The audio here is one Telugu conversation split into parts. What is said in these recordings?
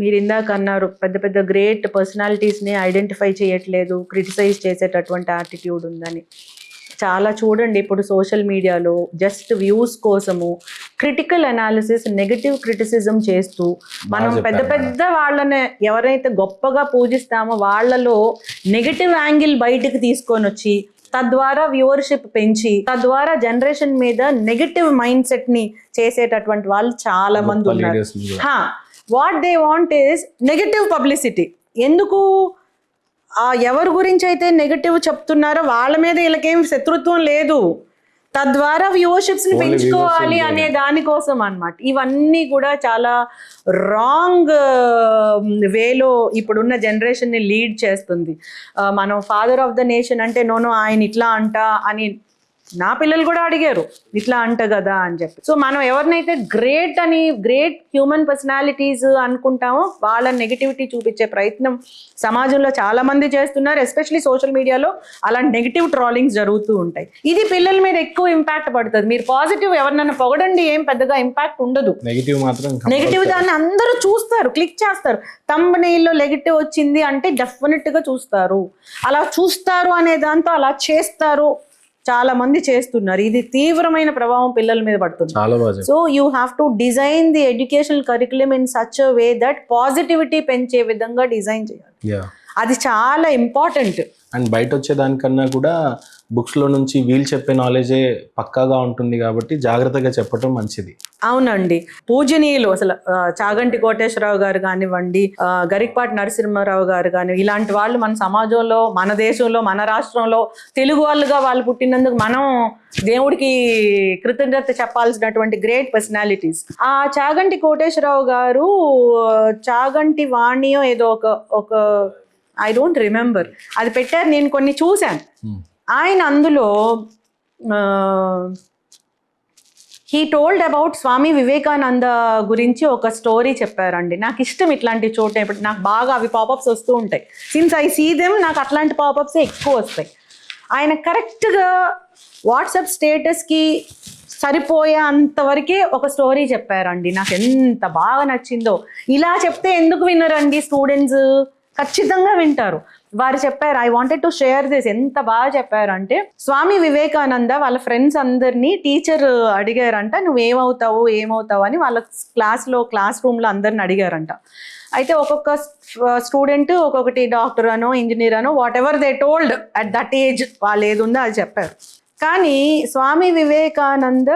మీరు ఇందాక అన్నారు పెద్ద పెద్ద గ్రేట్ పర్సనాలిటీస్ని ఐడెంటిఫై చేయట్లేదు, క్రిటిసైజ్ చేసేటటువంటి యాటిట్యూడ్ ఉందని. చాలా చూడండి ఇప్పుడు సోషల్ మీడియాలో జస్ట్ వ్యూస్ కోసము క్రిటికల్ అనాలిసిస్, నెగటివ్ క్రిటిసిజం చేస్తూ మనం పెద్ద పెద్ద వాళ్ళని ఎవరైతే గొప్పగా పూజిస్తామో వాళ్ళలో నెగటివ్ యాంగిల్ బయటకు తీసుకొని వచ్చి తద్వారా వ్యూవర్షిప్ పెంచి తద్వారా జనరేషన్ మీద నెగటివ్ మైండ్ సెట్ ని చేసేటటువంటి వాళ్ళు చాలా మంది ఉన్నారు. What they want is negative publicity. ఎందుకు ఎవరి గురించి అయితే నెగటివ్ చెప్తున్నారో వాళ్ళ మీద వీళ్ళకేం శత్రుత్వం లేదు, తద్వారా వ్యూవర్షిప్స్ ని పెంచుకోవాలి అనే దానికోసం అన్నమాట. ఇవన్నీ కూడా చాలా రాంగ్ వేలో ఇప్పుడున్న జనరేషన్ ని లీడ్ చేస్తుంది. మనం ఫాదర్ ఆఫ్ ద నేషన్ అంటే నోనో ఆయన ఇట్లా అంట అని నా పిల్లలు కూడా అడిగారు, ఇట్లా అంట కదా అని చెప్పి. సో మనం ఎవరినైతే గ్రేట్ హ్యూమన్ పర్సనాలిటీస్ అనుకుంటామో వాళ్ళ నెగిటివిటీ చూపించే ప్రయత్నం సమాజంలో చాలా మంది చేస్తున్నారు. ఎస్పెషలీ సోషల్ మీడియాలో అలాంటి నెగిటివ్ ట్రాలింగ్స్ జరుగుతూ ఉంటాయి. ఇది పిల్లల మీద ఎక్కువ ఇంపాక్ట్ పడుతుంది. మీరు పాజిటివ్ ఎవరినైనా పొగడండి, ఏం పెద్దగా ఇంపాక్ట్ ఉండదు. నెగిటివ్ దాన్ని అందరూ చూస్తారు, క్లిక్ చేస్తారు. థంబ్నెయిల్లో నెగిటివ్ వచ్చింది అంటే డెఫినెట్ గా చూస్తారు. అలా చూస్తారు అనే దాంతో అలా చేస్తారు, చాలా మంది చేస్తున్నారు. ఇది తీవ్రమైన ప్రభావం పిల్లల మీద పడుతుంది. So you have to design the educational curriculum in such a way that positivity పెంచే విధంగా డిజైన్ చేయాలి. అది చాలా ఇంపార్టెంట్. అండ్ బయట వచ్చే దానికన్నా కూడా బుక్స్ లో నుంచి వీళ్ళు చెప్పే నాలెడ్జే పక్కాగా ఉంటుంది కాబట్టి జాగ్రత్తగా చెప్పడం మంచిది. అవునండి. పూజనీయులు అసలు చాగంటి కోటేశ్వరరావు గారు కానివ్వండి, గరికపాటి నరసింహారావు గారు కానీ, ఇలాంటి వాళ్ళు మన సమాజంలో, మన దేశంలో, మన రాష్ట్రంలో తెలుగు వాళ్ళుగా వాళ్ళు పుట్టినందుకు మనం దేవుడికి కృతజ్ఞత చెప్పాల్సినటువంటి గ్రేట్ పర్సనాలిటీస్. ఆ చాగంటి కోటేశ్వరరావు గారు చాగంటి వాణియో ఏదో ఒక ఐ డోంట్ రిమెంబర్ అది పెట్టారు, నేను కొన్ని చూశాను. ఆయన అందులో he told about Swami Vivekananda గురించి ఒక స్టోరీ చెప్పారండి. నాకు ఇష్టం ఇట్లాంటి చోట, ఇప్పుడు నాకు బాగా అవి పాపప్స్ వస్తూ ఉంటాయి. సిన్స్ ఐ సీ దెమ్ నాకు అట్లాంటి పాపప్స్ ఎక్కువ వస్తాయి. ఆయన కరెక్ట్గా వాట్సాప్ స్టేటస్కి సరిపోయే అంతవరకే ఒక స్టోరీ చెప్పారండి. నాకు ఎంత బాగా నచ్చిందో. ఇలా చెప్తే ఎందుకు వినరండి స్టూడెంట్స్? ఖచ్చితంగా వింటారు. వారు చెప్పారు, I wanted to share this. ఎంత బాగా చెప్పారంటే, స్వామి వివేకానంద వాళ్ళ ఫ్రెండ్స్ అందరినీ టీచర్ అడిగారంట, నువ్వేమవుతావు అని వాళ్ళ క్లాస్ రూమ్లో అందరిని అడిగారంట. అయితే ఒక్కొక్క స్టూడెంట్ ఒక్కొక్కటి డాక్టర్ అనో ఇంజనీర్ అనో whatever they told at that age వాళ్ళు ఏది ఉందో అది చెప్పారు. కానీ Swami Vivekananda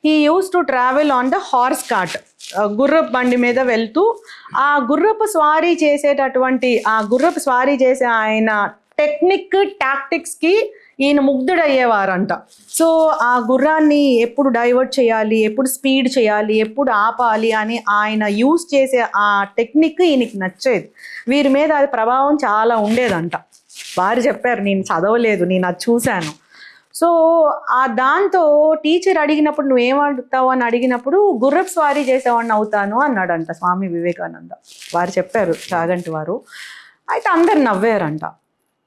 he used to travel on the horse cart, గుర్రపు బండి మీద వెళ్తూ ఆ గుర్రపు స్వారీ చేసే ఆయన టెక్నిక్ టాక్టిక్స్కి ఈయన ముగ్ధుడయ్యేవారంట. సో ఆ గుర్రాన్ని ఎప్పుడు డైవర్ట్ చేయాలి, ఎప్పుడు స్పీడ్ చేయాలి, ఎప్పుడు ఆపాలి అని ఆయన యూస్ చేసే ఆ టెక్నిక్ ఈయనకి నచ్చేది. వీరి మీద అది ప్రభావం చాలా ఉండేదంట. వారు చెప్పారు, నేను చదవలేదు, నేను అది చూశాను. సో దాంతో టీచర్ అడిగినప్పుడు నువ్వేమవుతావు అని అడిగినప్పుడు గుర్రపు స్వారీ చేసేవాడిని అవుతాను అన్నాడంట స్వామి వివేకానంద. వారు చెప్పారు, చాగంటి వారు. అయితే అందరు నవ్వారంట.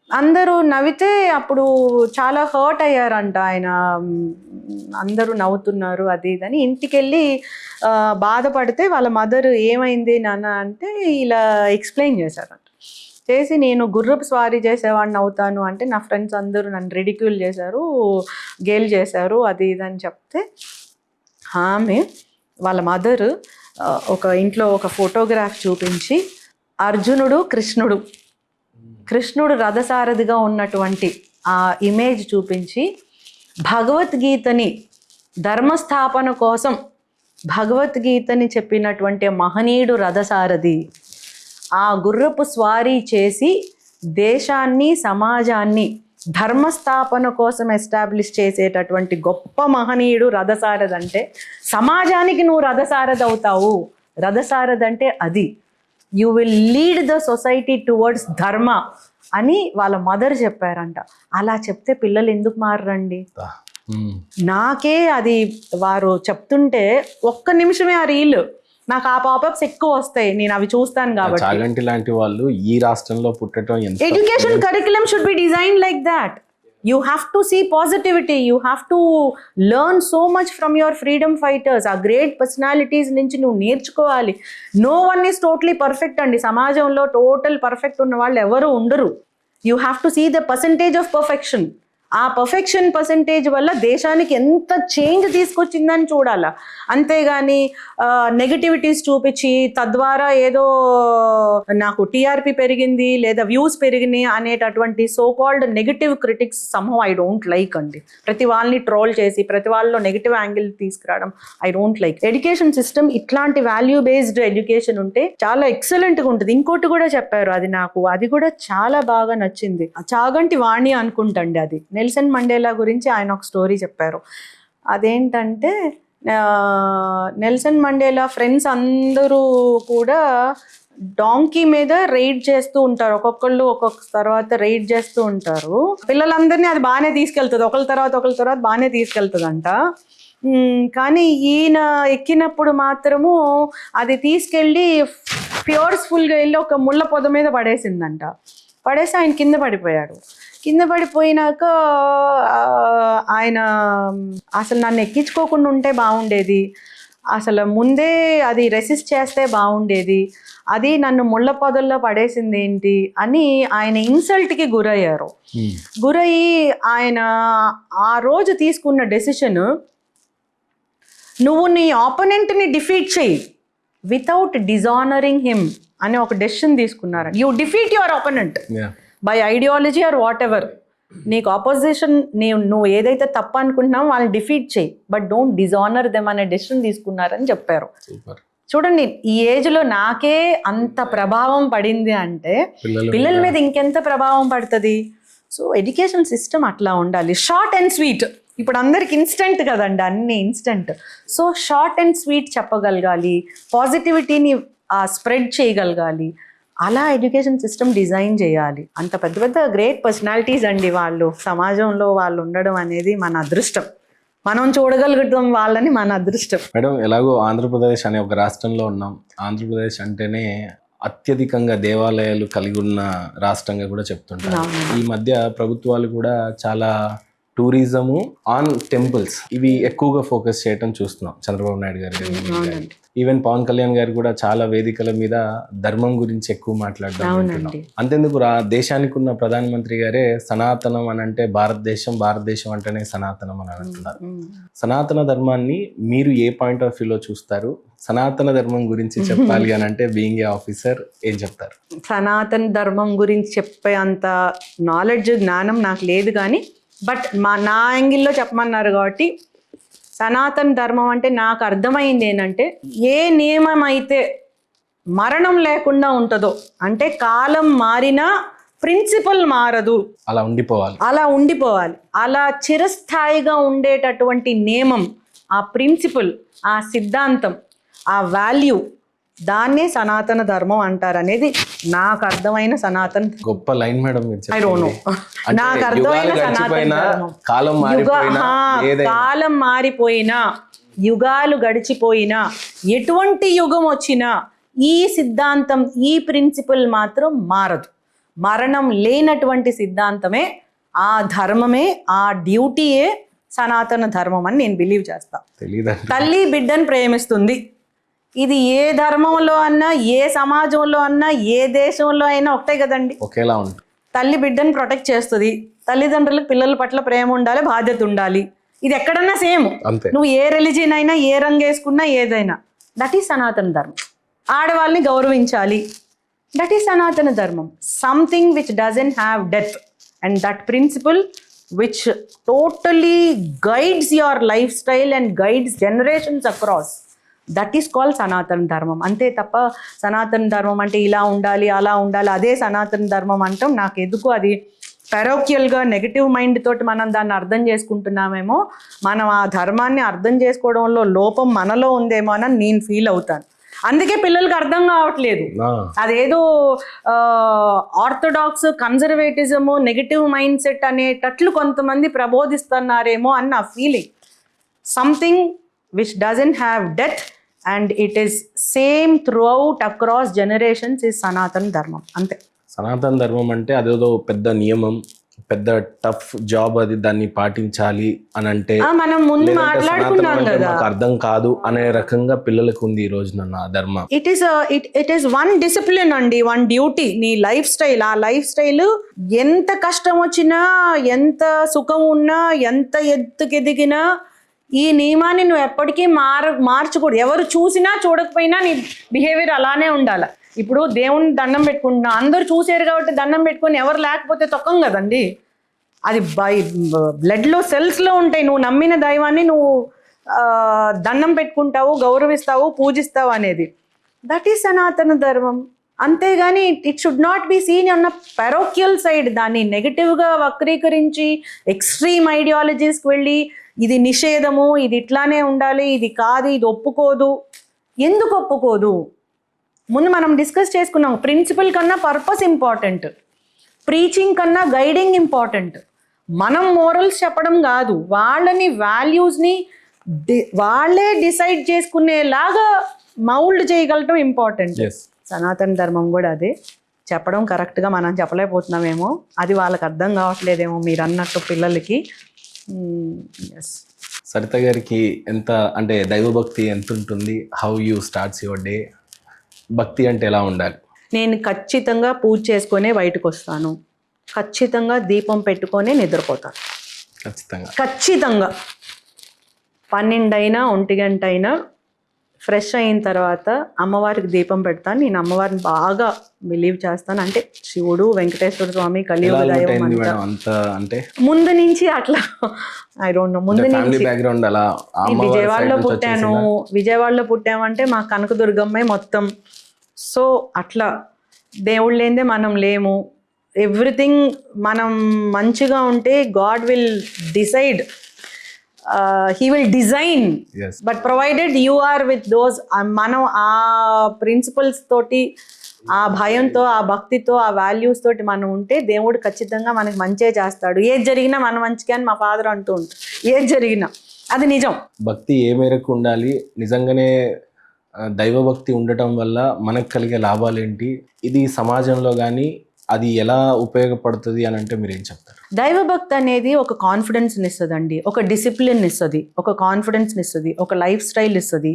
అందరూ నవ్వితే అప్పుడు చాలా హర్ట్ అయ్యారంట ఆయన. అందరూ నవ్వుతున్నారు అది ఇదని. ఇంటికి వెళ్ళి బాధపడితే వాళ్ళ మదర్ ఏమైంది నాన్న అంటే ఇలా ఎక్స్ప్లెయిన్ చేశారంట. చేసి నేను గుర్రపు స్వారీ చేసేవాడిని అవుతాను అంటే నా ఫ్రెండ్స్ అందరూ నన్ను రిడిక్యూల్ చేశారు, గేల్ చేశారు అది ఇదని చెప్తే ఆమె వాళ్ళ మదర్ ఒక ఇంట్లో ఒక ఫోటోగ్రాఫ్ చూపించి అర్జునుడు కృష్ణుడు రథసారథిగా ఉన్నటువంటి ఆ ఇమేజ్ చూపించి భగవద్గీతని ధర్మస్థాపన కోసం భగవద్గీతని చెప్పినటువంటి మహనీయుడు రథసారథి, ఆ గుర్రపు స్వారీ చేసి దేశాన్ని సమాజాన్ని ధర్మస్థాపన కోసం ఎస్టాబ్లిష్ చేసేటటువంటి గొప్ప మహనీయుడు రథసారథి. అంటే సమాజానికి నువ్వు రథసారథి అవుతావు. రథసారథి అంటే అది, you will lead the society towards ధర్మ అని వాళ్ళ మదర్ చెప్పారంట. అలా చెప్తే పిల్లలు ఎందుకు మారండి? నాకే అది వారు చెప్తుంటే ఒక్క నిమిషమే ఆ రీల్ నాకు ఆ పాపప్స్ ఎక్కువ వస్తాయి, నేను అవి చూస్తాను కాబట్టి. చాగంటి లాంటి వాళ్ళు ఈ రాష్ట్రంలో పుట్టడం, education curriculum should be design like that. You have to see positivity. You have to learn so much from your freedom fighters. ఆ గ్రేట్ పర్సనాలిటీస్ నుంచి నువ్వు నేర్చుకోవాలి. No one is totally perfect అండి. సమాజంలో టోటల్ పర్ఫెక్ట్ ఉన్న వాళ్ళు ఎవరు ఉండరు. You have to see the percentage of perfection. ఆ పర్ఫెక్షన్ పర్సంటేజ్ వల్ల దేశానికి ఎంత చేంజ్ తీసుకొచ్చిందని చూడాలా. అంతేగాని నెగటివిటీస్ చూపించి తద్వారా ఏదో నాకు టీఆర్పీ పెరిగింది లేదా వ్యూస్ పెరిగినాయి అనేటటువంటి so called negative critics somehow I don't like అండి. ప్రతి వాళ్ళని ట్రోల్ చేసి ప్రతి వాళ్ళలో నెగటివ్ యాంగిల్ తీసుకురావడం I don't like. Education system ఇట్లాంటి వాల్యూ బేస్డ్ ఎడ్యుకేషన్ ఉంటే చాలా ఎక్సలెంట్గా ఉంటుంది. ఇంకోటి కూడా చెప్పారు, అది నాకు అది కూడా చాలా బాగా నచ్చింది. చాగంటి వాణి అనుకుంటండి, అది నెల్సన్ మండేలా గురించి ఆయన ఒక స్టోరీ చెప్పారు. అదేంటంటే నెల్సన్ మండేలా ఫ్రెండ్స్ అందరూ కూడా డాంకీ మీద రైడ్ చేస్తూ ఉంటారు. ఒక్కొక్కళ్ళు ఒక్కొక్క తర్వాత రైడ్ చేస్తూ ఉంటారు. పిల్లలందరినీ అది బాగానే తీసుకెళ్తుంది, ఒకళ్ళ తర్వాత బాగానే తీసుకెళ్తుందంట. కానీ ఈయన ఎక్కినప్పుడు మాత్రము అది తీసుకెళ్ళి ఫోర్స్ఫుల్గా వెళ్ళి ఒక ముళ్ళ పొద మీద పడేసిందంట. పడేసి ఆయన కింద పడిపోయాడు. కింద పడిపోయినాక ఆయన అసలు నన్ను ఎక్కించుకోకుండా ఉంటే బాగుండేది, అసలు ముందే అది రెసిస్ట్ చేస్తే బాగుండేది, అది నన్ను ముళ్ళ పొదల్లో పడేసింది ఏంటి అని ఆయన ఇన్సల్ట్కి గురయ్యారు. గురయ్యి ఆయన ఆ రోజు తీసుకున్న డెసిషన్, నువ్వు నీ ఆపోనెంట్ని డిఫీట్ చెయ్యి వితౌట్ డిజానరింగ్ హిమ్ అనే ఒక డెసిషన్ తీసుకున్నారు. You defeat your opponent by ideology or whatever. నీకు ఆపోజిషన్ నువ్వు ఏదైతే తప్పు అనుకుంటున్నావో వాళ్ళని డిఫీట్ చేయి, బట్ డోంట్ డిజానర్ దెమ్ అనే డెసిషన్ తీసుకున్నారని చెప్పారు. చూడండి, ఈ ఏజ్లో నాకే అంత ప్రభావం పడింది అంటే పిల్లల మీద ఇంకెంత ప్రభావం పడుతుంది. సో ఎడ్యుకేషన్ సిస్టమ్ అట్లా ఉండాలి. Short and sweet. ఇప్పుడు అందరికి ఇన్స్టెంట్ కదండి, అన్ని instant. So short and sweet చెప్పగలగాలి, పాజిటివిటీని స్ప్రెడ్ చేయగలగాలి. అలా ఎడ్యుకేషన్ సిస్టమ్ డిజైన్ చేయాలి. అంత పెద్ద పెద్ద గ్రేట్ పర్సనాలిటీస్ అండి వాళ్ళు. సమాజంలో వాళ్ళు ఉండడం అనేది మన అదృష్టం. మనం చూడగలుగుతాం వాళ్ళని, మన అదృష్టం. మేడం, ఎలాగో ఆంధ్రప్రదేశ్ అనే ఒక రాష్ట్రంలో ఉన్నాం. ఆంధ్రప్రదేశ్ అంటేనే అత్యధికంగా దేవాలయాలు కలిగి ఉన్న రాష్ట్రంగా కూడా చెప్తుంటారు. ఈ మధ్య ప్రభుత్వాలు కూడా చాలా టూరిజము ఆన్ టెంపుల్స్ ఇవి ఎక్కువగా ఫోకస్ చేయటం చూస్తున్నాం. చంద్రబాబు నాయుడు గారు, ఈవెన్ పవన్ కళ్యాణ్ గారు కూడా చాలా వేదికల మీద ధర్మం గురించి ఎక్కువ మాట్లాడడం. అంతేందుకు దేశానికి ఉన్న ప్రధానమంత్రి గారే సనాతనం అని అంటే భారతదేశం అంటేనే సనాతనం అని అంటున్నారు. సనాతన ధర్మాన్ని మీరు ఏ పాయింట్ ఆఫ్ వ్యూలో చూస్తారు? సనాతన ధర్మం గురించి చెప్పాలి అని అంటే బీయింగ్ ఏ ఆఫీసర్ ఏం చెప్తారు? సనాతన ధర్మం గురించి చెప్పే అంత నాలెడ్జ్, జ్ఞానం నాకు లేదు, కానీ బట్ నా యాంగిల్లో చెప్పమన్నారు కాబట్టి సనాతన ధర్మం అంటే నాకు అర్థమైంది ఏంటంటే, ఏ నియమం అయితే మరణం లేకుండా ఉంటుందో, అంటే కాలం మారినా ప్రిన్సిపల్ మారదు, అలా ఉండిపోవాలి. అలా చిరస్థాయిగా ఉండేటటువంటి నియమం, ఆ ప్రిన్సిపల్, ఆ సిద్ధాంతం, ఆ వాల్యూ, దాన్నే సనాతన ధర్మం అంటారు అనేది నాకు అర్థమైన సనాతన. గొప్ప line madam. I don't know, నాకు అర్థమైన సనాతన ధర్మం. కాలం మారిపోయినా, యుగాలు గడిచిపోయినా, ఎటువంటి యుగం వచ్చినా ఈ సిద్ధాంతం, ఈ ప్రిన్సిపల్ మాత్రం మారదు. మరణం లేనటువంటి సిద్ధాంతమే, ఆ ధర్మమే, ఆ డ్యూటీయే సనాతన ధర్మం అని నేను బిలీవ్ చేస్తా. తల్లి బిడ్డను ప్రేమిస్తుంది. ఇది ఏ ధర్మంలో అన్నా, ఏ సమాజంలో అన్నా, ఏ దేశంలో అయినా ఒకటే కదండి, ఒకేలా ఉంటుంది. తల్లి బిడ్డను ప్రొటెక్ట్ చేస్తుంది. తల్లిదండ్రులకు పిల్లల పట్ల ప్రేమ ఉండాలి, బాధ్యత ఉండాలి. ఇది ఎక్కడన్నా సేమ్. నువ్వు ఏ రిలీజియన్ అయినా, ఏ రంగు వేసుకున్నా, ఏదైనా, దట్ ఈస్ సనాతన ధర్మం. ఆడవాళ్ళని గౌరవించాలి, that is Sanatana Dharma. Something which doesn't have death, and that principle which totally guides your lifestyle and guides generations across, that is called సనాతన ధర్మం. అంతే తప్ప సనాతన ధర్మం అంటే ఇలా ఉండాలి, అలా ఉండాలి, అదే సనాతన ధర్మం అంటాం. నాకు ఎందుకు అది పెరోక్యల్గా నెగిటివ్ మైండ్ తోటి మనం దాన్ని అర్థం చేసుకుంటున్నామేమో, మనం ఆ ధర్మాన్ని అర్థం చేసుకోవడంలో లోపం మనలో ఉందేమో అని నేను ఫీల్ అవుతాను. అందుకే పిల్లలకి అర్థం కావట్లేదు. అదేదో ఆర్థోడాక్స్, కన్జర్వేటిజము, నెగిటివ్ మైండ్ సెట్ అనేటట్లు కొంతమంది ప్రబోధిస్తున్నారేమో అని నా feeling. Something which doesn't have death and it is same through out across generations is సనాతన ధర్మం. అంతే. సనాతన ధర్మం అంటే అదేదో పెద్ద నియమం, పెద్ద టఫ్ జాబ్ అది, దాన్ని పాటించాలి అని అంటే మనం ముందు లేదంటే మాట్లాడుకున్నాం సనాతనం అంటే కదా, మాకు అర్థం కాదు అనే రకంగా పిల్లలకు ఉంది ఈ రోజు నన్ను ఆ ధర్మం. ఇట్ ఈస్ వన్ డిసిప్లిన్ అండి, వన్ డ్యూటీ. నీ లైఫ్ స్టైల్, ఆ లైఫ్ స్టైల్ ఎంత కష్టం వచ్చినా, ఎంత సుఖం ఉన్నా, ఎంత ఎత్తుకెదిగినా ఈ నియమాన్ని నువ్వు ఎప్పటికీ మార్చకూడదు. ఎవరు చూసినా చూడకపోయినా నీ బిహేవియర్ అలానే ఉండాలి. ఇప్పుడు దేవుని దండం పెట్టుకుంటున్నా, అందరూ చూసారు కాబట్టి దండం పెట్టుకొని ఎవరు లేకపోతే తొక్కం కదండి. అది బ్లడ్లో సెల్స్లో ఉంటాయి. నువ్వు నమ్మిన దైవాన్ని నువ్వు దండం పెట్టుకుంటావు, గౌరవిస్తావు, పూజిస్తావు అనేది దట్ ఈస్ సనాతన ధర్మం. అంతేగాని it should not be seen అన్న పెరోక్యల్ సైడ్, దాన్ని నెగిటివ్గా వక్రీకరించి ఎక్స్ట్రీమ్ ఐడియాలజీస్కి వెళ్ళి ఇది నిషేధము, ఇది ఇట్లానే ఉండాలి, ఇది కాదు, ఇది ఒప్పుకోదు. ఎందుకు ఒప్పుకోదు? ముందు మనం డిస్కస్ చేసుకున్నాం, ప్రిన్సిపల్ కన్నా పర్పస్ ఇంపార్టెంట్, ప్రీచింగ్ కన్నా గైడింగ్ ఇంపార్టెంట్. మనం మోరల్స్ చెప్పడం కాదు, వాళ్ళని వాల్యూస్ని వాళ్ళే డిసైడ్ చేసుకునేలాగా మౌల్డ్ చేయగలటం ఇంపార్టెంట్. సనాతన ధర్మం కూడా అదే చెప్పడం. కరెక్ట్గా మనం చెప్పలేకపోతున్నామేమో, అది వాళ్ళకి అర్థం కావట్లేదేమో మీరు అన్నట్టు పిల్లలకి. ఎస్. సరిత గారికి ఎంత అంటే దైవభక్తి ఎంత ఉంటుంది? How you starts your day? భక్తి అంటే ఎలా ఉండాలి? నేను ఖచ్చితంగా పూజ చేసుకొనే బయటకు వస్తాను, ఖచ్చితంగా దీపం పెట్టుకొనే నిద్రపోతాను. ఖచ్చితంగా 12 అయినా 1 గంట అయినా ఫ్రెష్ అయిన తర్వాత అమ్మవారికి దీపం పెడతాను. నేను అమ్మవారిని బాగా బిలీవ్ చేస్తాను. అంటే శివుడు, వెంకటేశ్వర స్వామి, కలియుగ దైవం అంటే ముందు నుంచి అట్లా ఐ డోంట్ నో. ముందు నుంచి విజయవాడలో పుట్టామంటే మా కనకదుర్గమ్మే మొత్తం. సో అట్లా దేవుడు లేనిదే మనం లేము. ఎవ్రీథింగ్ మనం మంచిగా ఉంటే God will decide, he will design, but provided you are with those. మనం ఆ ప్రిన్సిపల్స్ తోటి, ఆ భయంతో, ఆ భక్తితో, ఆ వాల్యూస్ తోటి మనం ఉంటే దేవుడు ఖచ్చితంగా మనకి మంచే చేస్తాడు. ఏది జరిగినా మన మంచిగా అని మా ఫాదర్ అంటూ ఉంటాడు. ఏది జరిగినా అది నిజం. భక్తి ఏ మేరకు ఉండాలి? నిజంగానే దైవభక్తి ఉండటం వల్ల మనకు కలిగే లాభాలు ఏంటి? ఇది సమాజంలో కానీ అది ఎలా ఉపయోగపడుతుంది అని అంటే మీరు ఏం చెప్తారు? దైవభక్తి అనేది ఒక కాన్ఫిడెన్స్ని ఇస్తుందండి, ఒక డిసిప్లిన్ ఇస్తుంది, ఒక కాన్ఫిడెన్స్ని ఇస్తుంది, ఒక లైఫ్ స్టైల్ ఇస్తుంది.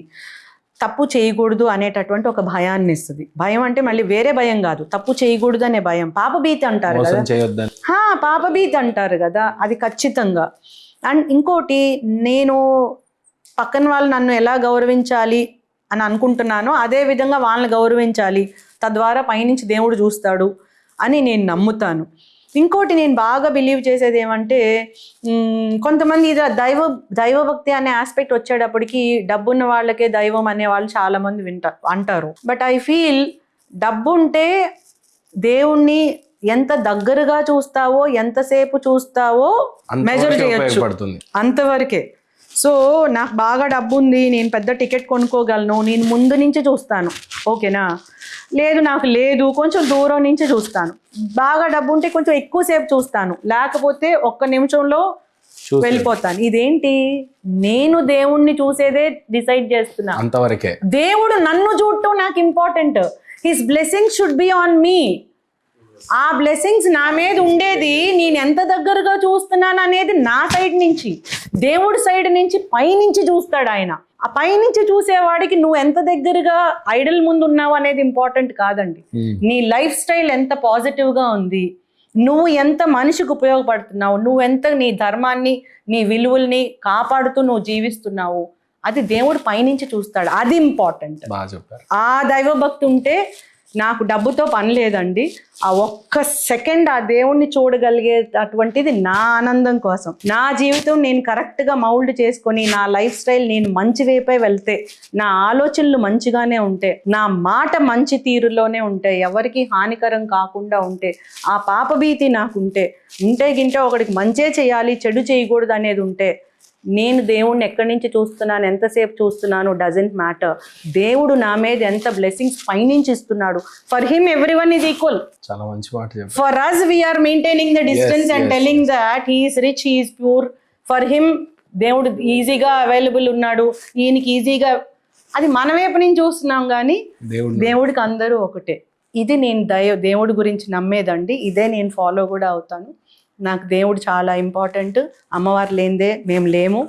తప్పు చేయకూడదు అనేటటువంటి ఒక భయాన్ని ఇస్తుంది. భయం అంటే మళ్ళీ వేరే భయం కాదు, తప్పు చేయకూడదు అనే భయం. పాపభీతి అంటారు కదా, పాపభీతి అంటారు కదా, అది ఖచ్చితంగా. అండ్ ఇంకోటి, నేను పక్కన వాళ్ళు నన్ను ఎలా గౌరవించాలి అని అనుకుంటున్నానో అదే విధంగా వాళ్ళని గౌరవించాలి, తద్వారా పైనుంచి దేవుడు చూస్తాడు అని నేను నమ్ముతాను. ఇంకోటి నేను బాగా బిలీవ్ చేసేది ఏమంటే, కొంతమంది ఇది దైవభక్తి అనే ఆస్పెక్ట్ వచ్చేటప్పటికి డబ్బున్న వాళ్ళకే దైవం అనే వాళ్ళు చాలామంది అంటారు. బట్ ఐ ఫీల్ డబ్బు ఉంటే దేవుణ్ణి ఎంత దగ్గరగా చూస్తావో, ఎంతసేపు చూస్తావో మెజర్ చేయొచ్చు, అంతవరకే. సో నాకు బాగా డబ్బు ఉంది, నేను పెద్ద టికెట్ కొనుక్కోగలను, నేను ముందు నుంచి చూస్తాను, ఓకేనా. లేదు నాకు లేదు, కొంచెం దూరం నుంచి చూస్తాను. బాగా డబ్బు ఉంటే కొంచెం ఎక్కువసేపు చూస్తాను, లేకపోతే 1 నిమిషంలో వెళ్ళిపోతాను. ఇదేంటి, నేను దేవుణ్ణి చూసేదే డిసైడ్ చేస్తున్నా, అంతవరకే. దేవుడు నన్ను చూడటం నాకు important. His blessings should be on me. ఆ బ్లెస్సింగ్స్ నా మీద ఉండేది నేను ఎంత దగ్గరగా చూస్తున్నాను అనేది నా సైడ్ నుంచి, దేవుడి సైడ్ నుంచి పైనుంచి చూస్తాడు ఆయన. ఆ పైనుంచి చూసేవాడికి నువ్వు ఎంత దగ్గరగా ఐడల్ ముందు ఉన్నావు అనేది ఇంపార్టెంట్ కాదండి. నీ లైఫ్ స్టైల్ ఎంత పాజిటివ్గా ఉంది, నువ్వు ఎంత మనిషికి ఉపయోగపడుతున్నావు, నువ్వెంత నీ ధర్మాన్ని, నీ విలువల్ని కాపాడుతూ నువ్వు జీవిస్తున్నావు, అది దేవుడు పైనుంచి చూస్తాడు. అది ఇంపార్టెంట్. ఆ దైవభక్తి ఉంటే నాకు డబ్బుతో పని లేదండి. ఆ 1 సెకండ్ ఆ దేవుణ్ణి చూడగలిగేటటువంటిది నా ఆనందం కోసం. నా జీవితం నేను కరెక్ట్గా మౌల్డ్ చేసుకొని, నా లైఫ్ స్టైల్ నేను మంచి వైపే వెళ్తే, నా ఆలోచనలు మంచిగానే ఉంటే, నా మాట మంచి తీరులోనే ఉంటే, ఎవరికి హానికరం కాకుండా ఉంటే, ఆ పాపభీతి నాకు ఉంటే గింటే ఒకడికి మంచే చేయాలి, చెడు చేయకూడదు అనేది ఉంటే, నేను దేవుణ్ణి ఎక్కడి నుంచి చూస్తున్నాను, ఎంతసేపు చూస్తున్నాను, డజంట్ మ్యాటర్. దేవుడు నా మీద ఎంత బ్లెస్సింగ్స్ పైనుంచి ఇస్తున్నాడు. For him everyone is equal. చాలా మంచి మాట చెప్పారు. For us we are maintaining the distance and telling that he is rich, he is pure. For him దేవుడు ఈజీగా అవైలబుల్ ఉన్నాడు, ఈయనకి ఈజీగా, అది మన వైపు నుంచి చూస్తున్నాం కానీ దేవుడికి అందరూ ఒకటే. ఇది నేను దేవుడి గురించి నమ్మేదండి. ఇదే నేను ఫాలో కూడా అవుతాను. నాకు దేవుడు చాలా ఇంపార్టెంట్. అమ్మవారు లేనిదే మేము లేము.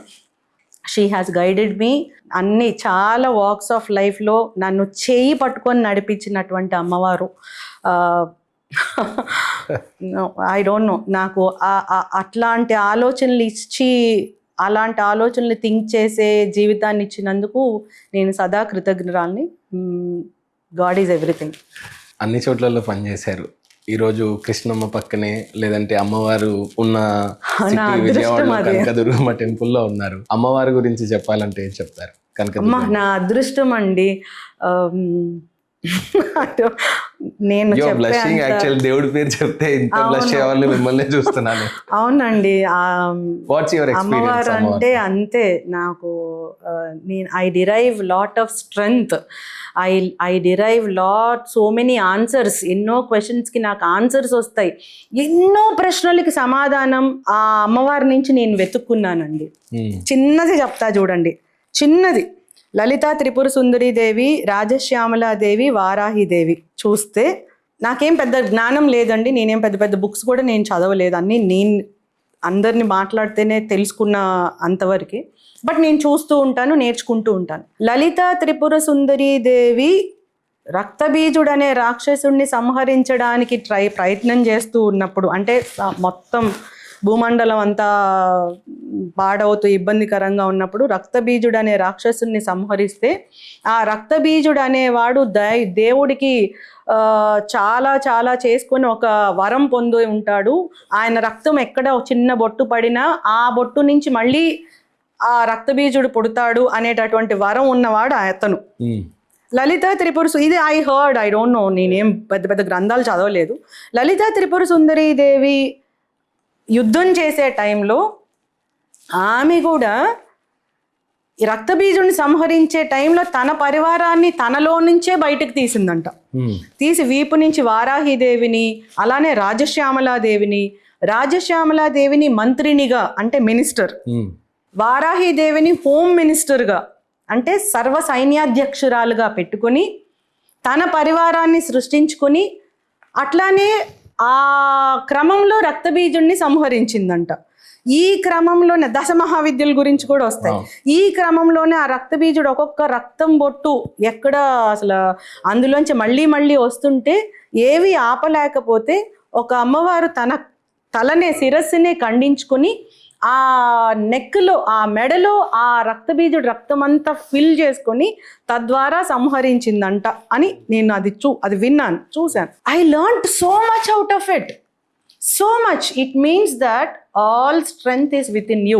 She has guided me. అన్ని చాలా వాక్స్ ఆఫ్ లైఫ్లో నన్ను చేయి పట్టుకొని నడిపించినటువంటి అమ్మవారు. ఐ డోంట్ నో, నాకు అట్లాంటి ఆలోచనలు ఇచ్చి అలాంటి ఆలోచనలు థింక్ చేసే జీవితాన్ని ఇచ్చినందుకు నేను సదా కృతజ్ఞురాల్ని. God is everything. అన్ని చోట్లలో పనిచేశారు. ఈరోజు కృష్ణమ్మ పక్కనే, లేదంటే అమ్మవారు ఉన్న విజయవాడలో కనకదుర్గమ్మ టెంపుల్లో ఉన్నారు. అమ్మవారి గురించి చెప్పాలంటే ఏం చెప్తారు? అమ్మ నా అదృష్టం అండి. నేను దేవుడి పేరు చెప్తే ఇంత బ్లష్ అయ్యేవాళ్ళు మిమ్మల్ని చూస్తున్నాను. అవునండి, అమ్మవారు అంటే అంతే నాకు. నేను I derive lot of strength. I derive so many answers. ఎన్నో క్వశ్చన్స్కి నాకు ఆన్సర్స్ వస్తాయి. ఎన్నో ప్రశ్నలకి సమాధానం ఆ అమ్మవారి నుంచి నేను వెతుక్కున్నానండి. చిన్నది చెప్తా చూడండి, చిన్నది. లలితా త్రిపుర సుందరీదేవి, రాజశ్యామలాదేవి, వారాహిదేవి చూస్తే నాకేం పెద్ద జ్ఞానం లేదండి. నేనేం పెద్ద పెద్ద బుక్స్ కూడా నేను చదవలేదు. అన్నీ నేను అందరిని మాట్లాడితేనే తెలుసుకున్న అంతవరకు. బట్ నేను చూస్తూ ఉంటాను, నేర్చుకుంటూ ఉంటాను. లలితా త్రిపుర సుందరీదేవి రక్తబీజుడు అనే రాక్షసుడిని సంహరించడానికి ప్రయత్నం చేస్తూ ఉన్నప్పుడు, అంటే మొత్తం భూమండలం అంతా పాడవుతూ ఇబ్బందికరంగా ఉన్నప్పుడు రక్తబీజుడు అనే రాక్షసుని సంహరిస్తే, ఆ రక్తబీజుడు అనేవాడు దేవుడికి చాలా చాలా చేసుకొని ఒక వరం పొంది ఉంటాడు. ఆయన రక్తం ఎక్కడ చిన్న బొట్టు పడినా ఆ బొట్టు నుంచి మళ్ళీ ఆ రక్తబీజుడు పుడతాడు అనేటటువంటి వరం ఉన్నవాడు అతను. లలితా త్రిపుర, ఇది I heard, I don't know, నేనేం పెద్ద పెద్ద గ్రంథాలు చదవలేదు. లలితా త్రిపుర సుందరీదేవి యుద్ధం చేసే టైంలో ఆమె కూడా ఈ రక్తబీజుడిని సంహరించే టైంలో తన పరివారాన్ని తనలో నుంచే బయటకు తీసిందంట. తీసి వీపు నుంచి వారాహిదేవిని, అలానే రాజశ్యామలాదేవిని మంత్రినిగా అంటే మినిస్టర్, వారాహిదేవిని హోమ్ మినిస్టర్గా అంటే సర్వ సైన్యాధ్యక్షురాలుగా పెట్టుకొని తన పరివారాన్ని సృష్టించుకొని అట్లానే ఆ క్రమంలో రక్తబీజుడిని సంహరించిందంట. ఈ క్రమంలోనే దశమహావిద్యల గురించి కూడా వస్తాయి. ఈ క్రమంలోనే ఆ రక్తబీజుడు ఒక్కొక్క రక్తం బొట్టు ఎక్కడ అసలు అందులోంచి మళ్ళీ మళ్ళీ వస్తుంటే ఏవి ఆపలేకపోతే ఒక అమ్మవారు తన తలనే శిరస్సునే ఖండించుకొని ఆ నెక్లో ఆ మెడలో ఆ రక్తబీజుడు రక్తం అంతా ఫిల్ చేసుకొని తద్వారా సంహరించిందంట అని నేను అది విన్నాను, చూశాను. I learned so much out of it, so much. It means that all strength is within you.